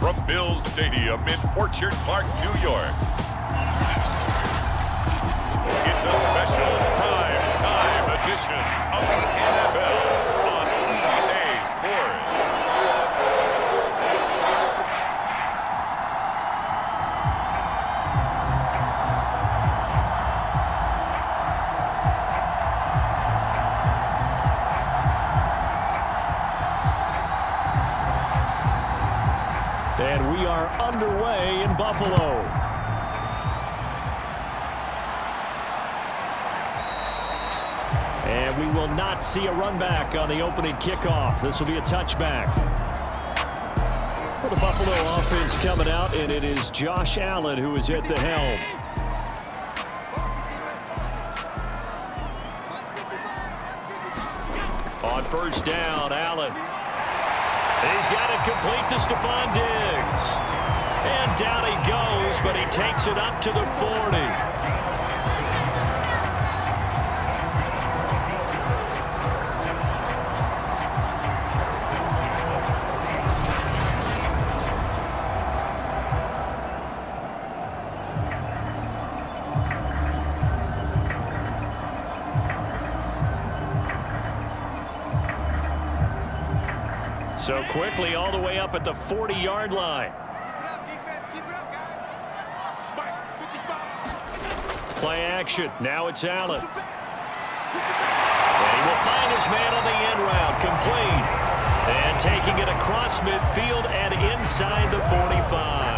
from Bills Stadium in Orchard Park, New York. It's a special prime time edition of the NFL on EA Sports. And we are underway in Buffalo. And we will not see a run back on the opening kickoff. This will be a touchback. For the Buffalo offense coming out, and it is Josh Allen who is at the helm. On first down, Allen. He's got it complete to Stephon Diggs. And down he goes, but he takes it up to the 40. So quickly all the way up at the 40-yard line. Play action. Now it's Allen. And he will find his man on the end route. Complete. And taking it across midfield and inside the 45.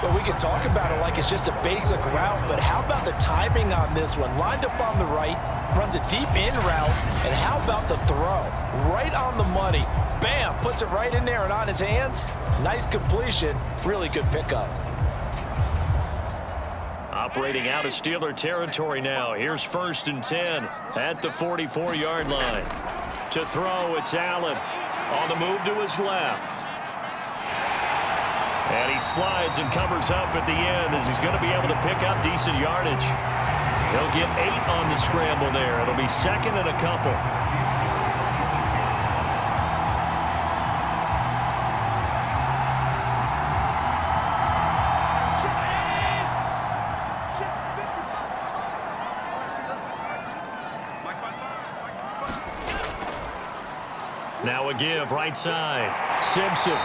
Well, we can talk about it like it's just a basic route, but how about the timing on this one? Lined up on the right, runs a deep in route, and how about the throw? Right on the money. Bam! Puts it right in there and on his hands. Nice completion. Really good pickup. Operating out of Steeler territory now. Here's first and 10 at the 44-yard line. To throw, it's Allen. On the move to his left. And he slides and covers up at the end as he's going to be able to pick up decent yardage. He'll get 8 on the scramble there. It'll be second and a couple. Now a give right side. Simpson.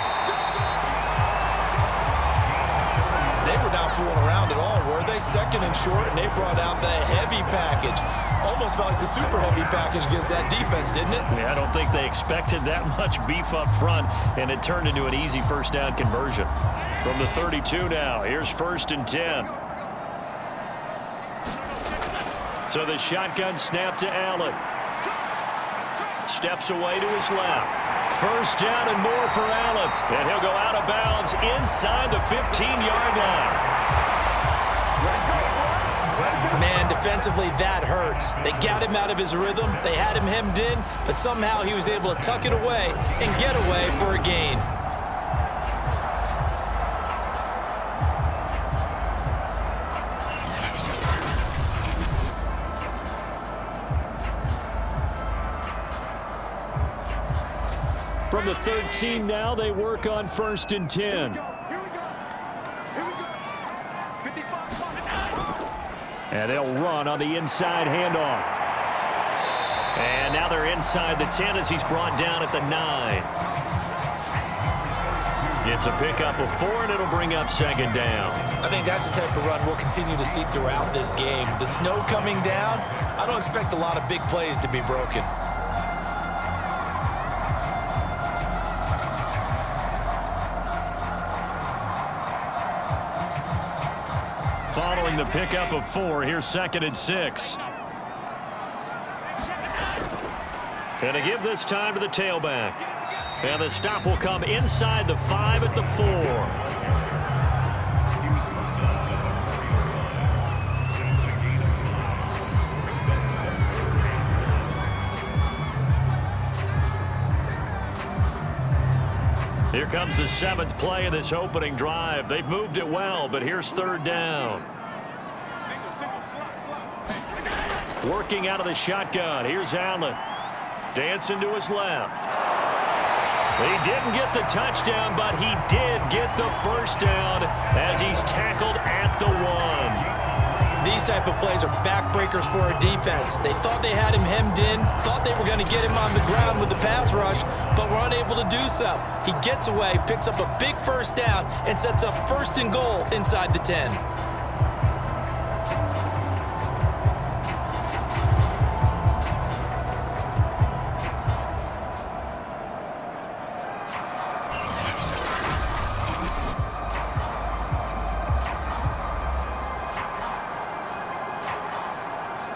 They were not fooling around at all, were they? Second and short, and they brought out the heavy package. Almost felt like the super heavy package against that defense, didn't it? Yeah, I don't think they expected that much beef up front, and it turned into an easy first down conversion. From the 32 now, here's first and 10. So the shotgun snap to Allen. Steps away to his left. First down and more for Allen. And he'll go out of bounds inside the 15-yard line. Man, defensively, that hurts. They got him out of his rhythm. They had him hemmed in, but somehow he was able to tuck it away and get away for a gain. From the 13 now, they work on first and 10. And they'll run on the inside handoff. And now they're inside the 10 as he's brought down at the 9. It's a pickup of 4, and it'll bring up second down. I think that's the type of run we'll continue to see throughout this game. The snow coming down, I don't expect a lot of big plays to be broken. Following the pickup of 4, here's second and 6. And to give this time to the tailback. And the stop will come inside the 5 at the 4. Here comes the 7th play of this opening drive. They've moved it well, but here's third down. Working out of the shotgun. Here's Allen. Dancing to his left. He didn't get the touchdown, but he did get the first down as he's tackled at the 1. These type of plays are backbreakers for a defense. They thought they had him hemmed in, thought they were going to get him on the ground with the pass rush, but were unable to do so. He gets away, picks up a big first down, and sets up 1st and goal inside the 10.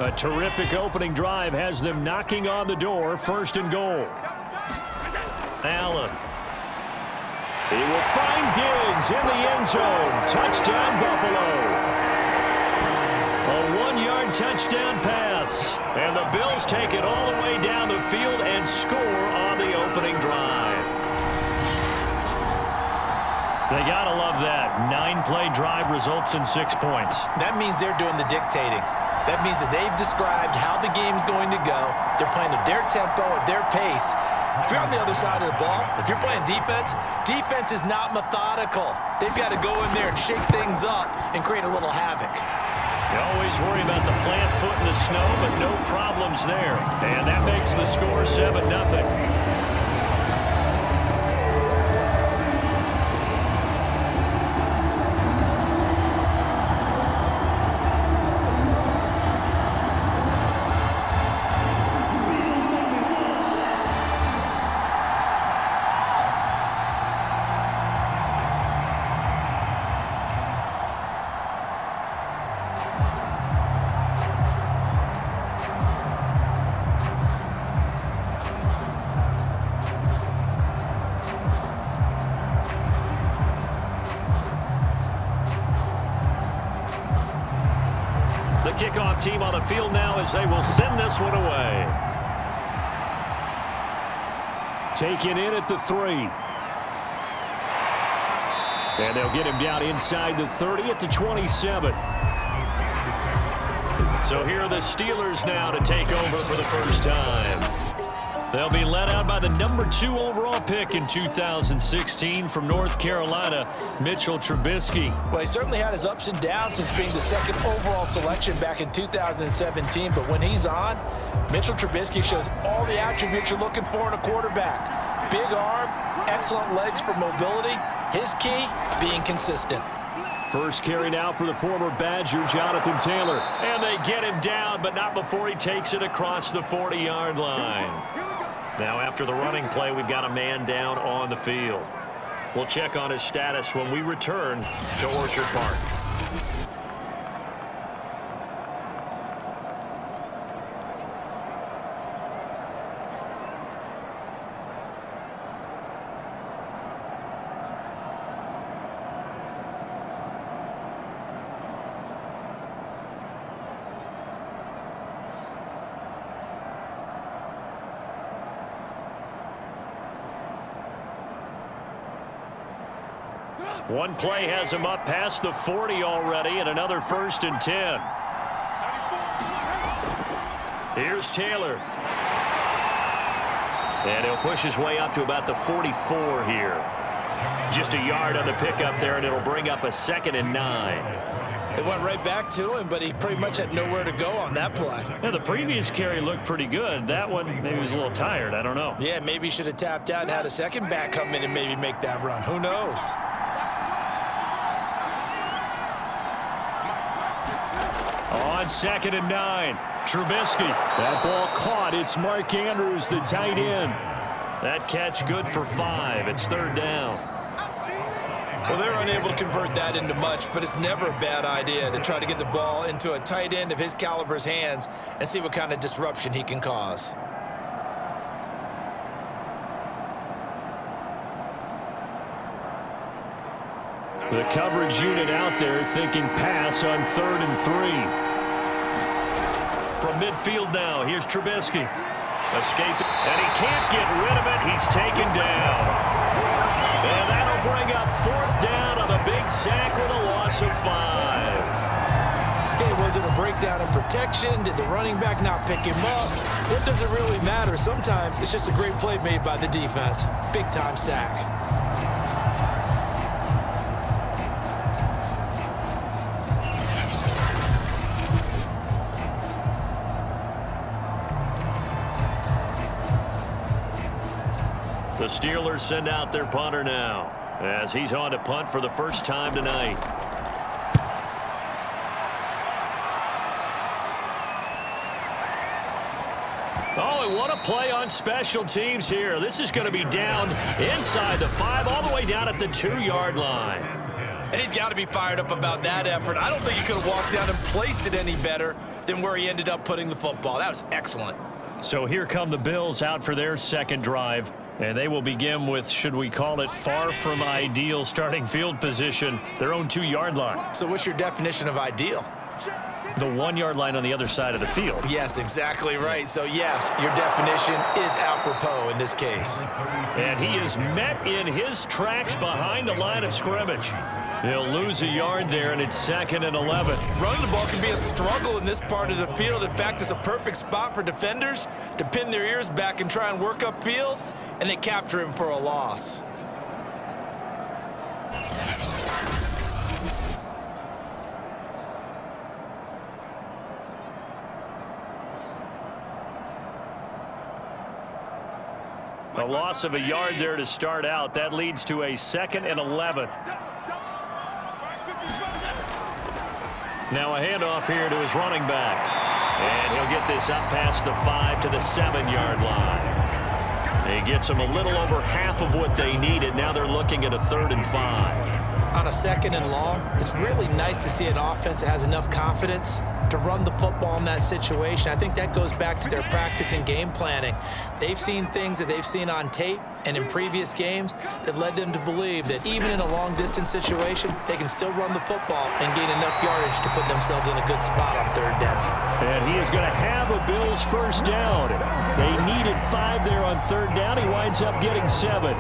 A terrific opening drive has them knocking on the door. 1st and goal. Allen. He will find Diggs in the end zone. Touchdown, Buffalo. A 1-yard touchdown pass. And the Bills take it all the way down the field and score on the opening drive. They got to love that. 9-play drive results in 6 points. That means they're doing the dictating. That means that they've described how the game's going to go. They're playing at their tempo, at their pace. If you're on the other side of the ball, if you're playing defense, defense is not methodical. They've got to go in there and shake things up and create a little havoc. You always worry about the plant foot in the snow, but no problems there. And that makes the score 7-0. Kickoff team on the field now as they will send this one away. Taken in at the 3. And they'll get him down inside the 30 at the 27. So here are the Steelers now to take over for the first time. They'll be led out by the number 2 overall pick in 2016 from North Carolina, Mitchell Trubisky. Well, he certainly had his ups and downs since being the 2nd overall selection back in 2017. But when he's on, Mitchell Trubisky shows all the attributes you're looking for in a quarterback. Big arm, excellent legs for mobility. His key, being consistent. First carry now for the former Badger, Jonathan Taylor. And they get him down, but not before he takes it across the 40-yard line. Now, after the running play, we've got a man down on the field. We'll check on his status when we return to Orchard Park. One play has him up past the 40 already, and another 1st and 10. Here's Taylor. And he'll push his way up to about the 44 here. Just a yard on the pickup there, and it'll bring up a 2nd and 9. It went right back to him, but he pretty much had nowhere to go on that play. Yeah, the previous carry looked pretty good. That one, maybe he was a little tired. I don't know. Yeah, maybe he should have tapped out and had a second back come in and maybe make that run. Who knows? On 2nd and 9, Trubisky. That ball caught. It's Mark Andrews, the tight end. That catch good for 5. It's 3rd down. Well, they're unable to convert that into much, but it's never a bad idea to try to get the ball into a tight end of his caliber's hands and see what kind of disruption he can cause. The coverage unit out there thinking pass on 3rd and 3. From midfield now, here's Trubisky. Escaping, and he can't get rid of it. He's taken down. And that'll bring up 4th down on the big sack with a loss of 5. Okay, was it a breakdown in protection? Did the running back not pick him up? What does it really matter? Sometimes it's just a great play made by the defense. Big-time sack. The Steelers send out their punter now as he's on to punt for the first time tonight. Oh, and what a play on special teams here. This is going to be down inside the 5, all the way down at the 2-yard line. And he's got to be fired up about that effort. I don't think he could have walked down and placed it any better than where he ended up putting the football. That was excellent. So here come the Bills out for their second drive. And they will begin with, should we call it, far from ideal starting field position, their own 2-yard line. So what's your definition of ideal? The 1-yard line on the other side of the field. Yes, exactly right. So, yes, your definition is apropos in this case. And he is met in his tracks behind the line of scrimmage. He'll lose a yard there, and it's 2nd and 11. Running the ball can be a struggle in this part of the field. In fact, it's a perfect spot for defenders to pin their ears back and try and work upfield, and they capture him for a loss. A loss of a yard there to start out. That leads to a 2nd and 11. Now a handoff here to his running back. And he'll get this up past the 5 to the 7-yard line. He gets them a little over half of what they needed. Now they're looking at a 3rd and 5. On a 2nd and long, it's really nice to see an offense that has enough confidence to run the football in that situation. I think that goes back to their practice and game planning. They've seen things that they've seen on tape and in previous games that led them to believe that even in a long-distance situation, they can still run the football and gain enough yardage to put themselves in a good spot on 3rd down. And he is going to have a Bills first down. They needed 5 there on 3rd down. He winds up getting 7.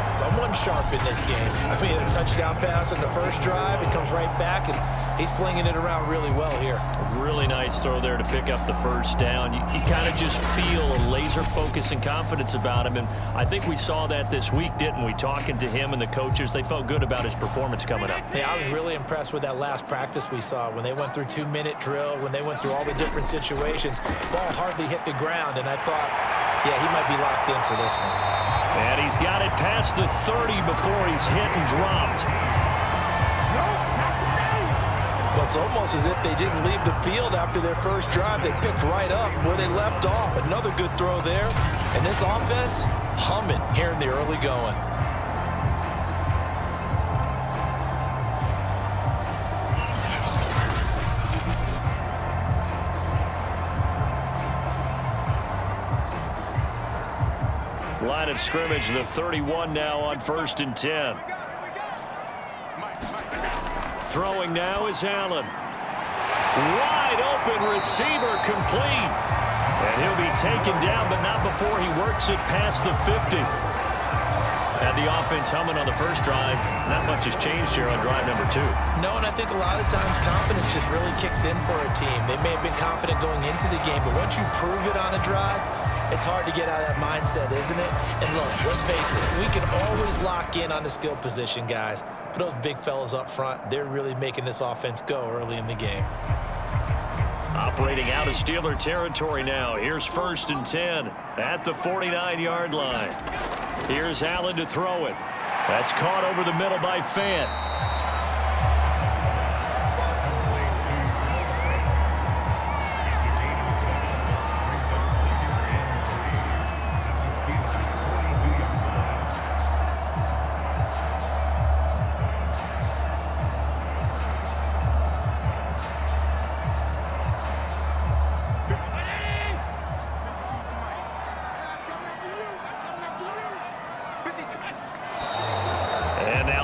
Someone sharp in this game. I mean, a touchdown pass on the first drive. He comes right back, and he's flinging it around really well here. A really nice throw there to pick up the first down. You kind of just feel a laser focus and confidence about him, and I think we saw that this week, didn't we? Talking to him and the coaches, they felt good about his performance coming up. Yeah, I was really impressed with that last practice we saw when they went through 2-minute drill, when they went through all the different situations. Ball hardly hit the ground, and I thought, yeah, he might be locked in for this one. And he's got it past the 30 before he's hit and dropped. Well, it's almost as if they didn't leave the field after their first drive. They picked right up where they left off. Another good throw there. And this offense, humming here in the early going. Line of scrimmage, the 31 now on 1st and 10. Throwing now is Allen. Wide open receiver complete. And he'll be taken down, but not before he works it past the 50. Had the offense humming on the first drive. Not much has changed here on drive number 2. No, and I think a lot of times confidence just really kicks in for a team. They may have been confident going into the game, but once you prove it on a drive, it's hard to get out of that mindset, isn't it? And look, let's face it, we can always lock in on the skill position, guys. But those big fellas up front, they're really making this offense go early in the game. Operating out of Steeler territory now. Here's 1st and 10 at the 49-yard line. Here's Allen to throw it. That's caught over the middle by Fant.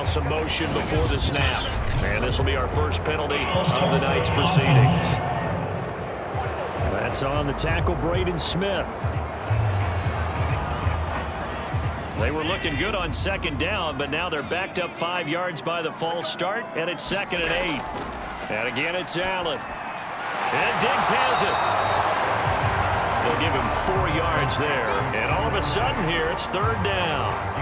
Some motion before the snap. And this will be our first penalty of the night's proceedings. That's on the tackle, Braden Smith. They were looking good on 2nd down, but now they're backed up 5 yards by the false start, and it's 2nd and 8. And again, it's Allen. And Diggs has it. They'll give him 4 yards there. And all of a sudden here, it's 3rd down.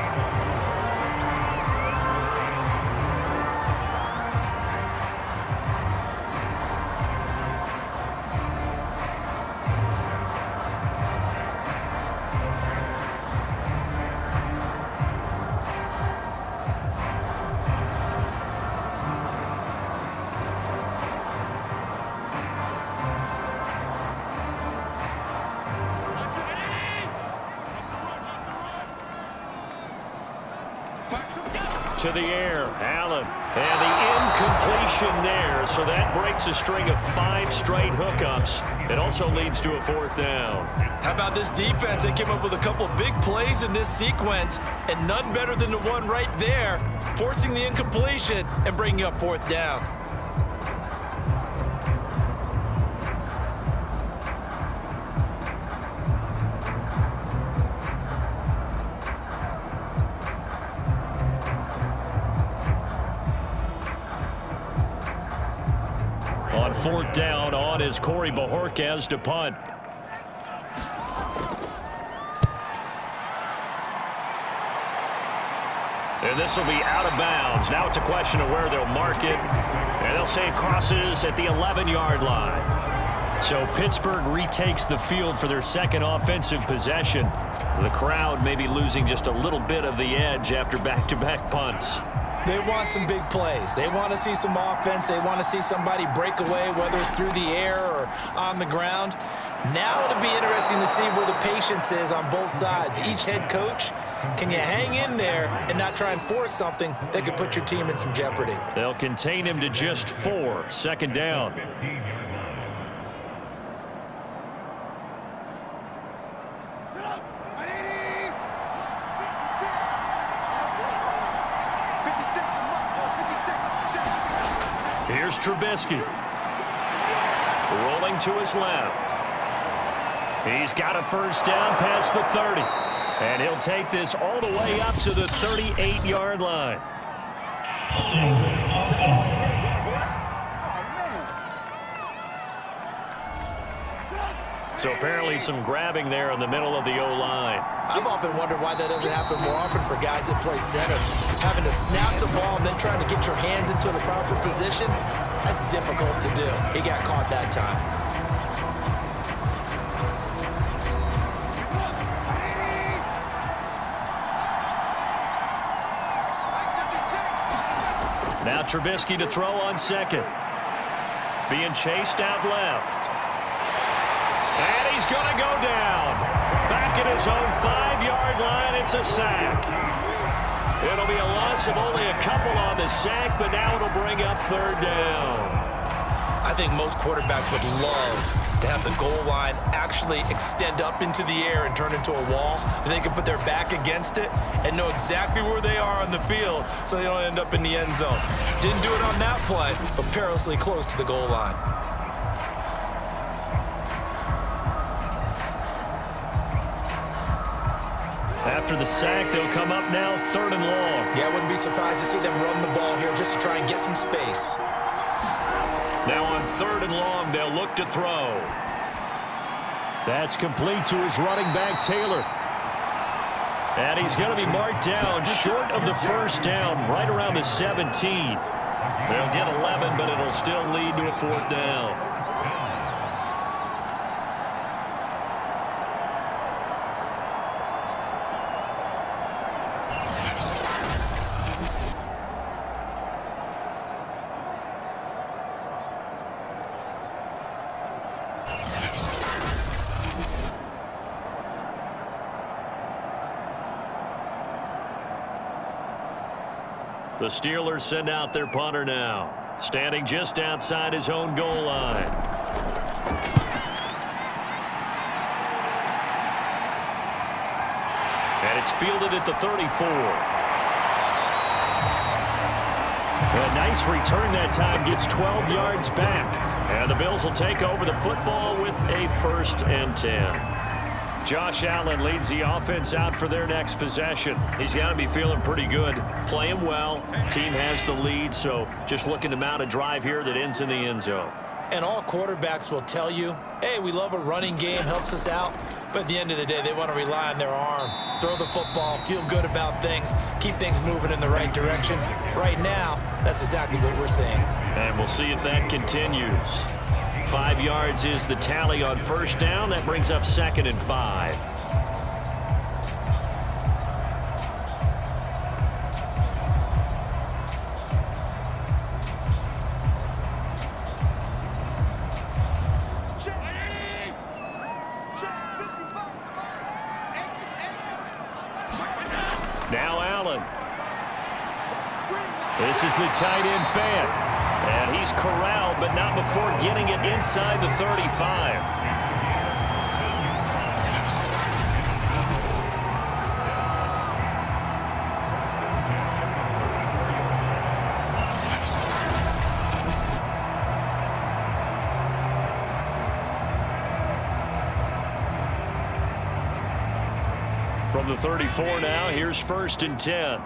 To the air, Allen, and the incompletion there, so that breaks a string of 5 straight hookups. It also leads to a 4th down. How about this defense? They came up with a couple big plays in this sequence, and none better than the one right there, forcing the incompletion and bringing up 4th down. On 4th down, on is Corey Bajorquez to punt. And this will be out of bounds. Now it's a question of where they'll mark it. And they'll say it crosses at the 11-yard line. So Pittsburgh retakes the field for their second offensive possession. The crowd may be losing just a little bit of the edge after back-to-back punts. They want some big plays. They want to see some offense. They want to see somebody break away, whether it's through the air or on the ground. Now it'll be interesting to see where the patience is on both sides. Each head coach, can you hang in there and not try and force something that could put your team in some jeopardy? They'll contain him to just 4. 2nd down. Here's Trubisky. Rolling to his left. He's got a 1st down past the 30. And he'll take this all the way up to the 38-yard line. So apparently some grabbing there in the middle of the O-line. I've often wondered why that doesn't happen more often for guys that play center. Having to snap the ball and then trying to get your hands into the proper position, that's difficult to do. He got caught that time. Now Trubisky to throw on 2nd. Being chased out left. And he's going to go down. Back at his own 5-yard line, it's a sack. It'll be a loss of only a couple on the sack, but now it'll bring up 3rd down. I think most quarterbacks would love to have the goal line actually extend up into the air and turn into a wall. And they can put their back against it and know exactly where they are on the field so they don't end up in the end zone. Didn't do it on that play, but perilously close to the goal line. After the sack, they'll come up now 3rd and long. Yeah, I wouldn't be surprised to see them run the ball here just to try and get some space. Now on 3rd and long, they'll look to throw. That's complete to his running back, Taylor. And he's going to be marked down short of the 1st down, right around the 17. They'll get 11, but it'll still lead to a 4th down. The Steelers send out their punter now, standing just outside his own goal line. And it's fielded at the 34. A nice return that time, gets 12 yards back. And the Bills will take over the football with a 1st and 10. Josh Allen leads the offense out for their next possession. He's got to be feeling pretty good, playing well. Team has the lead, so just looking to mount a drive here that ends in the end zone. And all quarterbacks will tell you, hey, we love a running game, helps us out. But at the end of the day, they want to rely on their arm, throw the football, feel good about things, keep things moving in the right direction. Right now, that's exactly what we're seeing. And we'll see if that continues. 5 yards is the tally on first down. That brings up 2nd and 5. Now Allen. This is the tight end Fant. And he's corralled, but not before getting it inside the 35. From the 34 now, here's 1st and 10.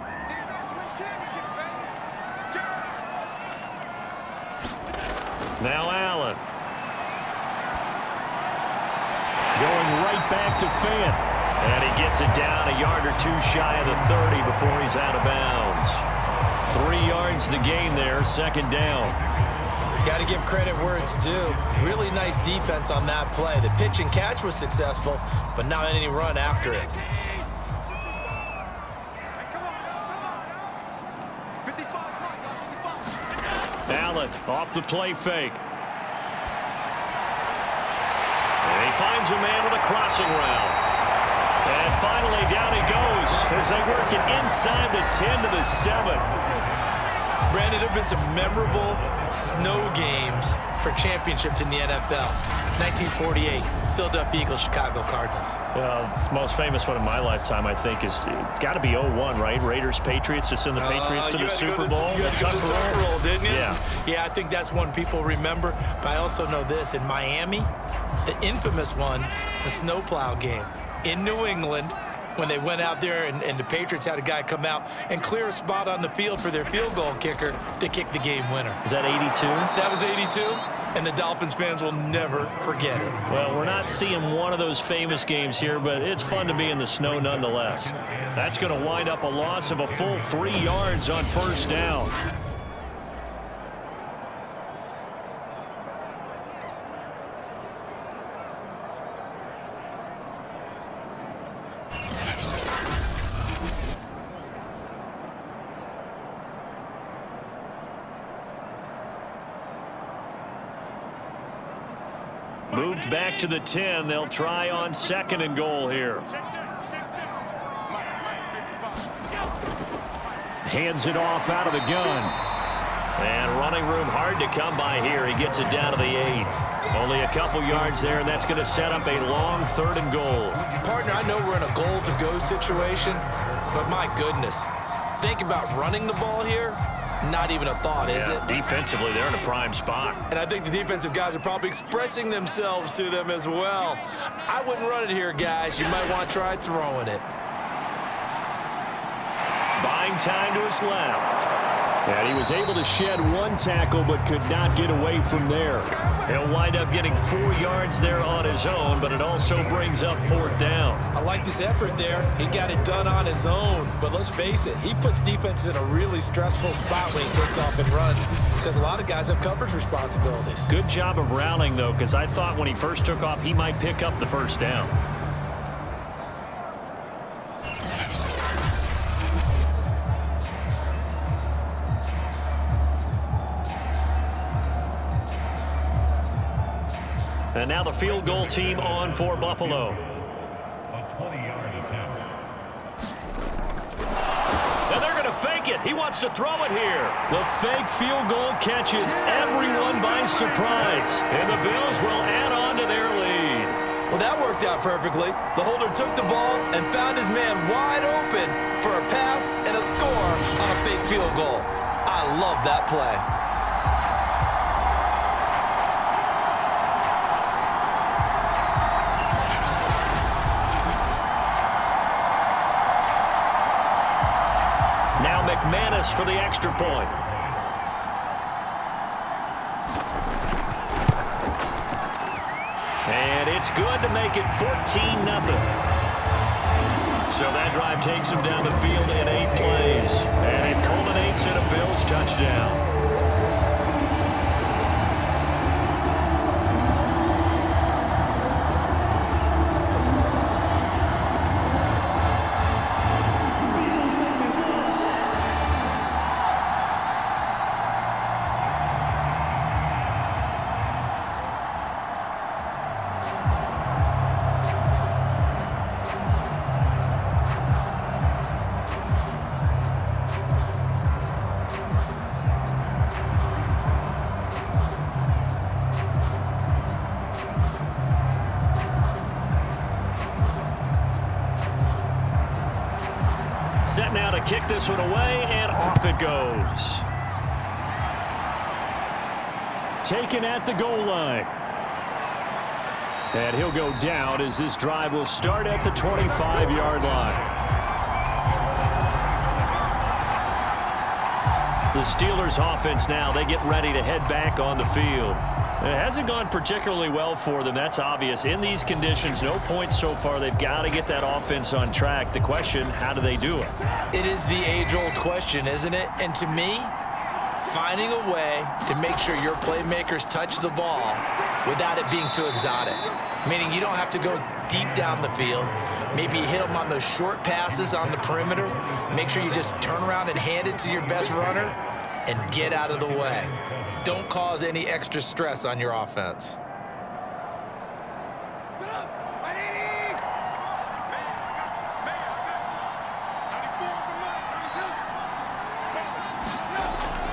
Now Allen. Going right back to Fant. And he gets it down a yard or two shy of the 30 before he's out of bounds. 3 yards the gain there, 2nd down. Got to give credit where it's due. Really nice defense on that play. The pitch and catch was successful, but not any run after it. Allen off the play fake. And he finds a man with a crossing route. And finally down he goes as they work it inside the 10 to the 7. Brandon, there have been some memorable snow games for championships in the NFL. 1948, Philadelphia Eagles, Chicago Cardinals. The most famous one in my lifetime, I think, is got to be 01, right? Raiders, Patriots, to send the Patriots to the Super Bowl. You had to go to the Tuck Roll, didn't you? Yeah. Yeah, I think that's one people remember. But I also know this. In Miami, the infamous one, the snowplow game in New England, when they went out there and the Patriots had a guy come out and clear a spot on the field for their field goal kicker to kick the game winner. Is that 82? That was 82, and the Dolphins fans will never forget it. Well, we're not seeing one of those famous games here, but it's fun to be in the snow nonetheless. That's going to wind up a loss of a full 3 yards on 1st down. Moved back to the 10. They'll try on 2nd and goal here. Hands it off out of the gun. And running room hard to come by here. He gets it down to the 8. Only a couple yards there, and that's going to set up a long 3rd and goal. Partner, I know we're in a goal-to-go situation, but my goodness, think about running the ball here. Not even a thought, is it? Defensively, they're in a prime spot. And I think the defensive guys are probably expressing themselves to them as well. I wouldn't run it here, guys. You might want to try throwing it. Buying time to his left. And he was able to shed 1 tackle but could not get away from there. He'll wind up getting 4 yards there on his own, but it also brings up 4th down. I like this effort there. He got it done on his own. But let's face it, he puts defenses in a really stressful spot when he takes off and runs because a lot of guys have coverage responsibilities. Good job of rallying, though, because I thought when he first took off, he might pick up the 1st down. And now the field goal team on for Buffalo. And they're going to fake it. He wants to throw it here. The fake field goal catches everyone by surprise. And the Bills will add on to their lead. Well, that worked out perfectly. The holder took the ball and found his man wide open for a pass and a score on a fake field goal. I love that play. McManus for the extra point. And it's good to make it 14-0. So that drive takes him down the field in 8 plays. And it culminates in a Bills touchdown. Set now to kick this one away, and off it goes. Taken at the goal line. And he'll go down as this drive will start at the 25-yard line. The Steelers offense now, they get ready to head back on the field. It hasn't gone particularly well for them. That's obvious. In these conditions, no points so far. They've got to get that offense on track. The question, how do they do it? It is the age-old question, isn't it? And to me, finding a way to make sure your playmakers touch the ball without it being too exotic. Meaning you don't have to go deep down the field. Maybe hit them on those short passes on the perimeter. Make sure you just turn around and hand it to your best runner and get out of the way. Don't cause any extra stress on your offense.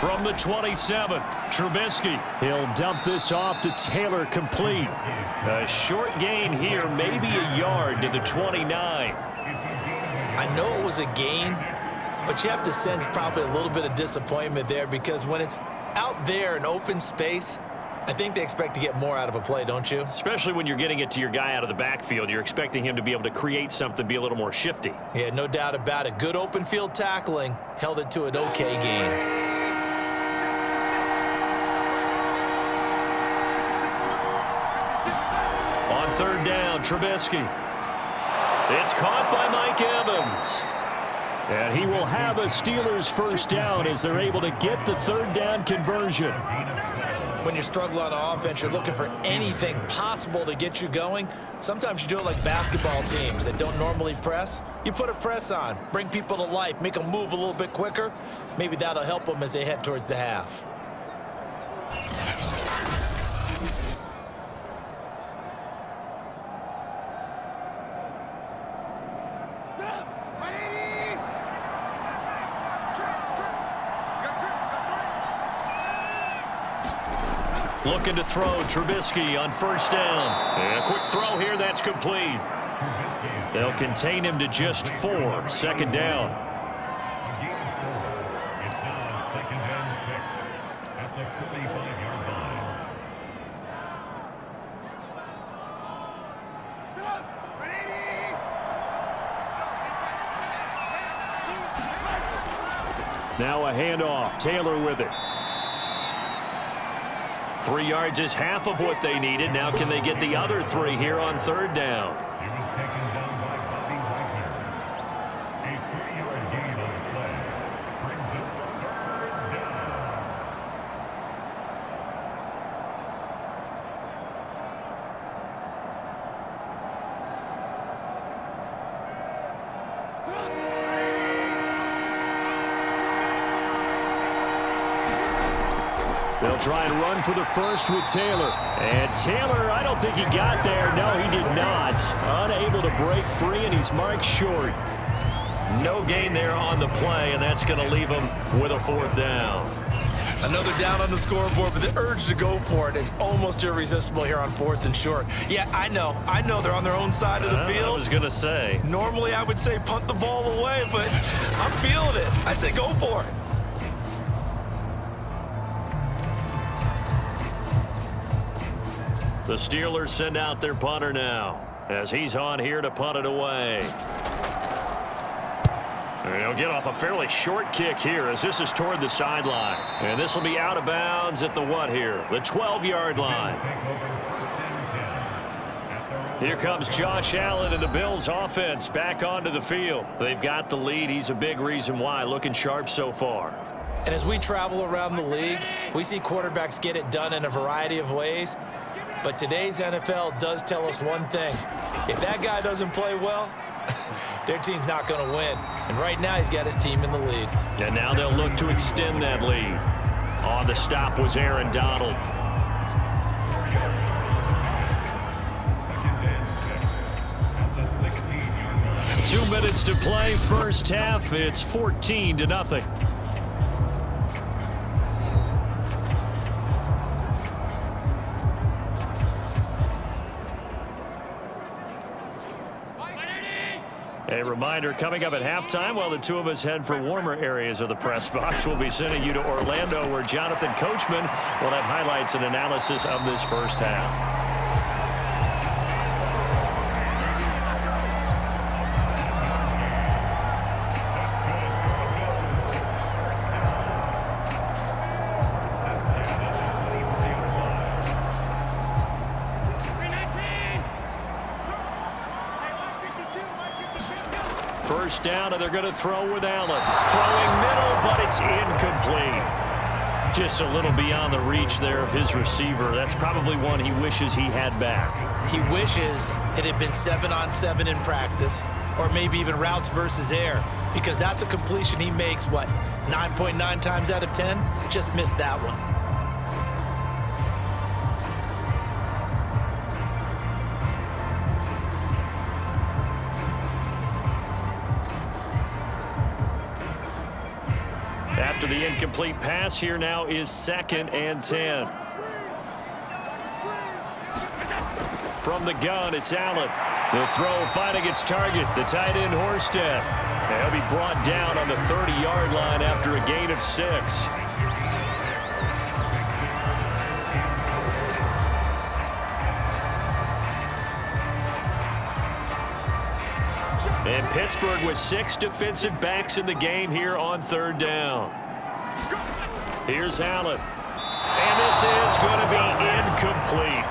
From the 27, Trubisky. He'll dump this off to Taylor, complete. A short gain here, maybe a yard to the 29. I know it was a gain, but you have to sense probably a little bit of disappointment there because when it's out there in open space, I think they expect to get more out of a play, don't you? Especially when you're getting it to your guy out of the backfield. You're expecting him to be able to create something, be a little more shifty. Yeah, no doubt about it. Good open field tackling held it to an okay gain. On third down, Trubisky. It's caught by Mike Evans. And he will have a Steelers first down as they're able to get the third down conversion. When you're struggling on offense, you're looking for anything possible to get you going. Sometimes you do it like basketball teams that don't normally press. You put a press on, bring people to life, make them move a little bit quicker. Maybe that'll help them as they head towards the half. Looking to throw, Trubisky on first down. And a quick throw here, that's complete. They'll contain him to just 4, second down. Now a handoff, Taylor with it. 3 yards is half of what they needed. Now can they get the other 3 here on third down? They'll try and run for the first with Taylor. And Taylor, I don't think he got there. No, he did not. Unable to break free, and he's marked short. No gain there on the play, and that's going to leave him with a fourth down. Another down on the scoreboard, but the urge to go for it is almost irresistible here on 4th and short. Yeah, I know they're on their own side of the field. I was going to say. Normally I would say punt the ball away, but I'm feeling it. I say go for it. The Steelers send out their punter now as he's on here to punt it away. And he'll get off a fairly short kick here as this is toward the sideline. And this will be out of bounds at the what here? The 12-yard line. Here comes Josh Allen and the Bills offense back onto the field. They've got the lead. He's a big reason why. Looking sharp so far. And as we travel around the league, we see quarterbacks get it done in a variety of ways. But today's NFL does tell us one thing. If that guy doesn't play well, their team's not going to win. And right now he's got his team in the lead. And now they'll look to extend that lead. On the stop was Aaron Donald. Two minutes to play, first half. It's 14-0. A reminder, coming up at halftime, while the two of us head for warmer areas of the press box, we'll be sending you to Orlando, where Jonathan Coachman will have highlights and analysis of this first half. First down, and they're going to throw with Allen. Throwing middle, but it's incomplete. Just a little beyond the reach there of his receiver. That's probably one he wishes he had back. He wishes it had been 7-on-7 in practice, or maybe even routes versus air, because that's a completion he makes, 9.9 times out of 10? Just missed that one. After the incomplete pass, here now is 2nd and 10. From the gun, it's Allen. The throw finding its target, the tight end Horsted. He'll be brought down on the 30-yard line after a gain of 6. And Pittsburgh with 6 defensive backs in the game here on 3rd down. Here's Allen. And this is going to be incomplete.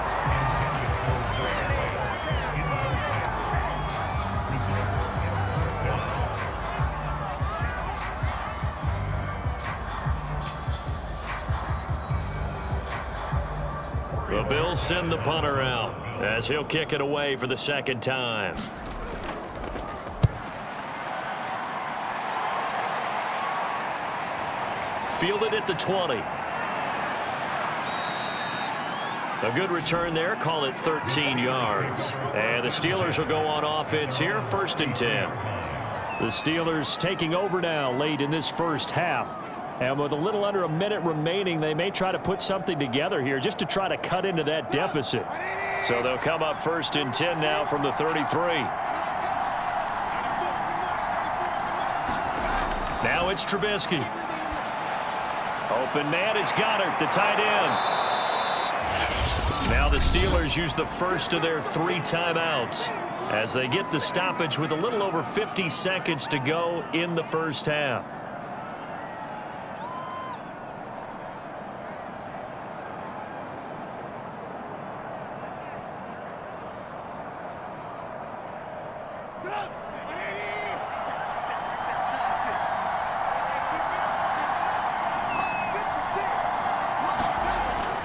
The Bills send the punter out as he'll kick it away for the 2nd time. Fielded at the 20. A good return there. Call it 13 yards. And the Steelers will go on offense here. 1st and 10. The Steelers taking over now late in this first half. And with a little under a minute remaining, they may try to put something together here just to try to cut into that deficit. So they'll come up 1st and 10 now from the 33. Now it's Trubisky. Open man is Goddard, the tight end. Now the Steelers use the first of their 3 timeouts as they get the stoppage with a little over 50 seconds to go in the first half.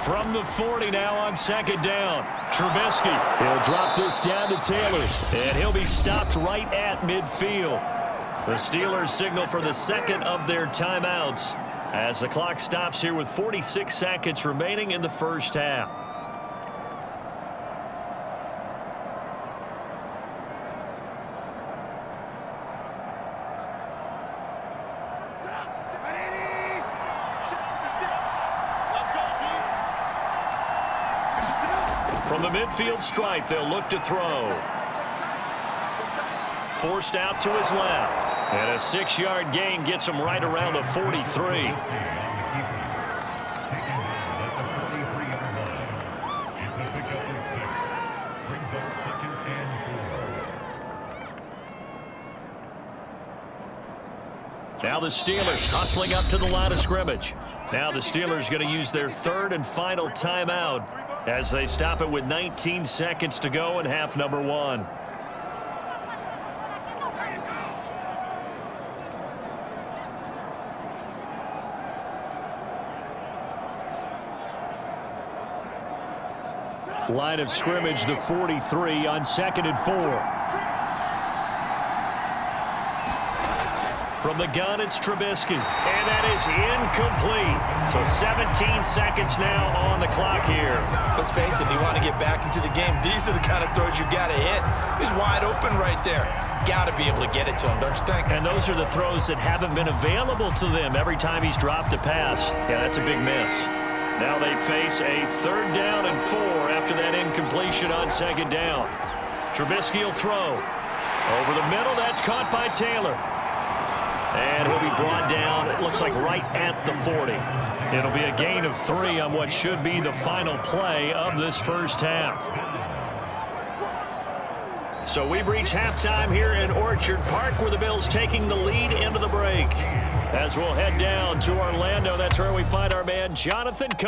From the 40 now on 2nd down. Trubisky. He'll drop this down to Taylor. And he'll be stopped right at midfield. The Steelers signal for the 2nd of their timeouts as the clock stops here with 46 seconds remaining in the first half. From the midfield stripe, they'll look to throw. Forced out to his left. And a 6-yard gain gets him right around the 43. Now the Steelers hustling up to the line of scrimmage. Now the Steelers going to use their 3rd and final timeout as they stop it with 19 seconds to go in half number 1. Line of scrimmage, the 43 on 2nd and 4. From the gun, it's Trubisky, and that is incomplete. So 17 seconds now on the clock here. Let's face it, if you want to get back into the game, these are the kind of throws you got to hit. He's wide open right there. Got to be able to get it to him, don't you think? And those are the throws that haven't been available to them every time he's dropped a pass. Yeah, that's a big miss. Now they face a 3rd down and 4 after that incompletion on 2nd down. Trubisky will throw. Over the middle, that's caught by Taylor. And he'll be brought down, it looks like right at the 40. It'll be a gain of 3 on what should be the final play of this first half. So we've reached halftime here in Orchard Park, where the Bills taking the lead into the break. As we'll head down to Orlando, that's where we find our man Jonathan Coach.